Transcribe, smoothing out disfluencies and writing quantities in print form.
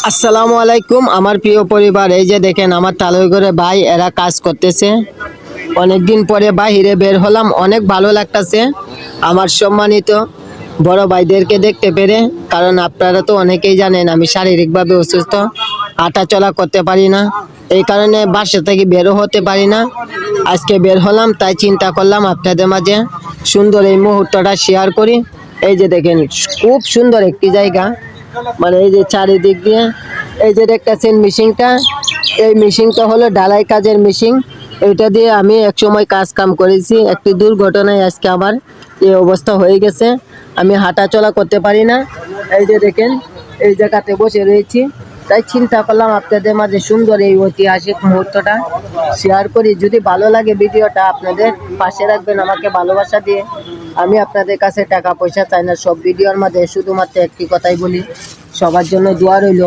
আসসালামু আলাইকুম আমার প্রিয় পরিবার। এই যে দেখেন আমার টালই করে ভাই এরা কাজ করতেছে। অনেকদিন পরে বাহিরে বের হলাম, অনেক ভালো লাগতেছে আমার সম্মানিত বড় ভাইদেরকে দেখতে পেরে। কারণ আপনারা তো অনেকেই জানেন আমি শারীরিকভাবে অসুস্থ, হাঁটা চলা করতে পারি না, এই কারণে বাসা থেকে বেরো হতে পারি না। আজকে বের হলাম, তাই চিন্তা করলাম আপনাদের মাঝে সুন্দর এই মুহূর্তটা শেয়ার করি। এই যে দেখেন খুব সুন্দর একটি জায়গা, মানে এই যে চারিদিক দিয়ে এই যে দেখতেছেন মেশিনটা, এই মেশিনটা হলো ঢালাই কাজের মেশিন। এটা দিয়ে আমি এক সময় কাজ কাম করেছি, একটি দুর্ঘটনায় আজকে আমার এই অবস্থা হয়ে গেছে, আমি হাঁটা চলা করতে পারি না। এই যে দেখেন এই জায়গাতে বসে রয়েছি, তাই চিন্তা করলাম আপনাদের মাঝে সুন্দর এই ঐতিহাসিক মুহূর্তটা শেয়ার করি। যদি ভালো লাগে ভিডিওটা আপনাদের পাশে রাখবেন আমাকে ভালোবাসা দিয়ে। আমি আপনাদের কাছে টাকা পয়সা চাই না, সব ভিডিওর মাঝে শুধুমাত্র একটি কথাই বলি, সবার জন্য দোয়া রইল।